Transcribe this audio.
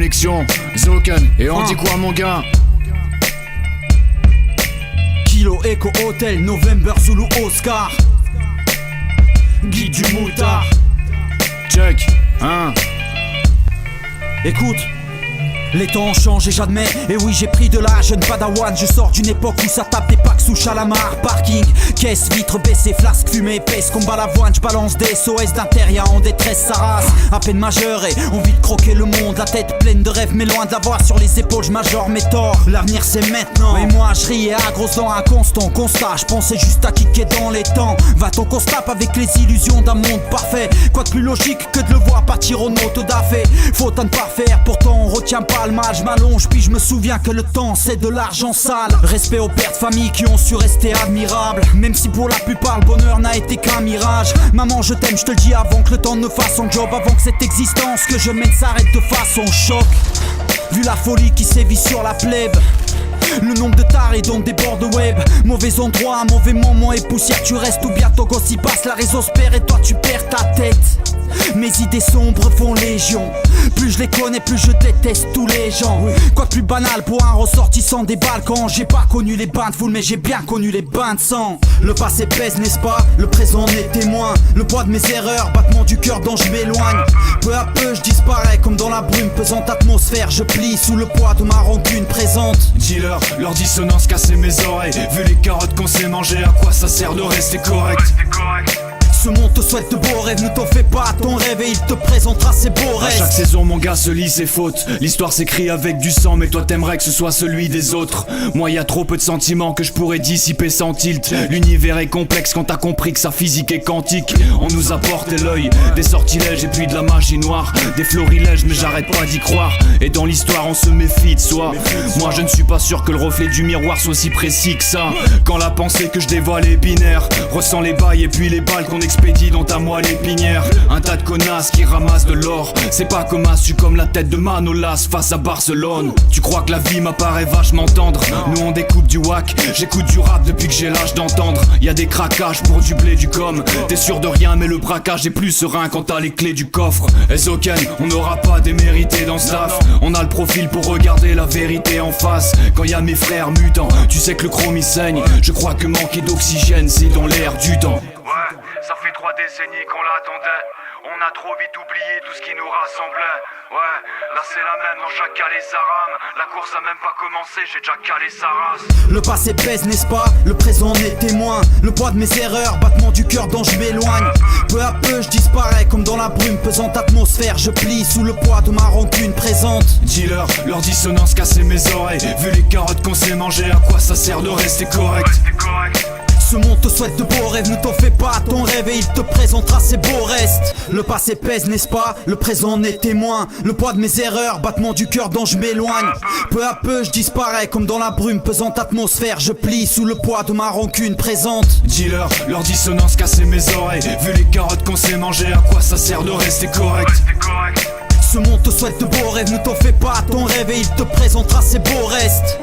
connexion, Zoken, et on dit quoi mon gars? Kilo Echo Hotel, November Zulu Oscar. Guy du moutard. Check, hein? Écoute, les temps ont changé, j'admets. Et oui, j'ai pris de l'âge, jeune padawan. Je sors d'une époque où ça tape des packs sous Chalamar. Parking, caisse, vitre baissée, flasque, fumée épaisse. Combat l'avoine, je balance des SOS d'Interia en détresse, sa race. À peine majeur et envie de croquer le monde. La tête pleine de rêves, mais loin de l'avoir sur les épaules, je majore mes torts. L'avenir c'est maintenant. Et moi je riais à gros dents, un constant constat. Je pensais juste à kicker dans les temps. Va-t-on qu'on se tape avec les illusions d'un monde parfait? Quoi de plus logique que de le voir partir au auto d'affaire. Faute à ne pas faire, pourtant on retient pas le mal. Je m'allonge puis je me souviens que le temps c'est de l'argent sale. Respect aux pères de famille qui ont su rester admirables. Même si pour la plupart le bonheur n'a été qu'un mirage. Maman je t'aime, je te le dis avant que le temps ne fasse son job. Avant que cette existence que je mène s'arrête de façon choc. Vu la folie qui sévit sur la plèbe, le nombre de tarés dont déborde web. Mauvais endroit, mauvais moment et poussière. Tu restes ou bien ton gosse y passe, la réseau se perd et toi tu perds ta tête. Mes idées sombres font légion. Plus je les connais, plus je déteste tous les gens. Quoi de plus banal pour un ressortissant des Balkans. J'ai pas connu les bains de foule mais j'ai bien connu les bains de sang. Le passé pèse n'est-ce pas, le présent est témoin. Le poids de mes erreurs, battement du cœur dont je m'éloigne. Peu à peu je disparais comme dans la brume. Pesante atmosphère, je plie sous le poids de ma rancune présente. Dealer, leur dissonance cassait mes oreilles. Vu les carottes qu'on s'est mangées, à quoi ça sert de rester correct? Ce monde te souhaite de beaux rêves, ne t'en fais pas à ton rêve et il te présentera ses beaux À restes. chaque saison mon gars se lit ses fautes. L'histoire s'écrit avec du sang, mais toi t'aimerais que ce soit celui des autres. Moi y a trop peu de sentiments que je pourrais dissiper sans tilt. L'univers est complexe quand t'as compris que sa physique est quantique. On nous a porté l'œil, des sortilèges et puis de la magie noire. Des florilèges mais j'arrête pas d'y croire. Et dans l'histoire on se méfie de soi. Moi je ne suis pas sûr que le reflet du miroir soit si précis que ça. Quand la pensée que je dévoile est binaire, ressens les bails et puis les balles qu'on expédie dans ta moelle épinière. Un tas de connasses qui ramassent de l'or. C'est pas comme as, je suis comme la tête de Manolas face à Barcelone. Tu crois que la vie m'apparaît vachement tendre? Nous on découpe du whack, j'écoute du rap depuis que j'ai l'âge d'entendre. Y'a des craquages pour du blé du com. T'es sûr de rien mais le braquage est plus serein quand t'as les clés du coffre. Ezoken, on n'aura pas démérité dans ce taf. On a le profil pour regarder la vérité en face. Quand y'a mes frères mutants, tu sais que le chrome il saigne. Je crois que manquer d'oxygène c'est dans l'air du temps. Ouais, ça fait 3 décennies qu'on l'attendait. On a trop vite oublié tout ce qui nous rassemblait. Ouais, là c'est la même dans chaque calé sa rame. La course a même pas commencé, j'ai déjà calé sa race. Le passé pèse n'est-ce pas, le présent est témoin. Le poids de mes erreurs, battement du cœur dont je m'éloigne. Peu à peu je disparais comme dans la brume. Pesante atmosphère, je plie sous le poids de ma rancune présente. Dealer, leur dissonance cassait mes oreilles. Vu les carottes qu'on s'est mangées, à quoi ça sert de rester correct? Ce monde te souhaite de beaux rêves, ne t'en fais pas à ton rêve et il te présentera ses beaux restes. Le passé pèse n'est-ce pas, le présent est témoin. Le poids de mes erreurs, battement du cœur dont je m'éloigne. Peu à peu je disparais comme dans la brume. Pesante atmosphère, je plie sous le poids de ma rancune présente. Dealer, leur dissonance cassait mes oreilles. Vu les carottes qu'on s'est mangées, à quoi ça sert de rester correct? Ce monde te souhaite de beaux rêves, ne t'en fais pas à ton rêve et il te présentera ses beaux restes.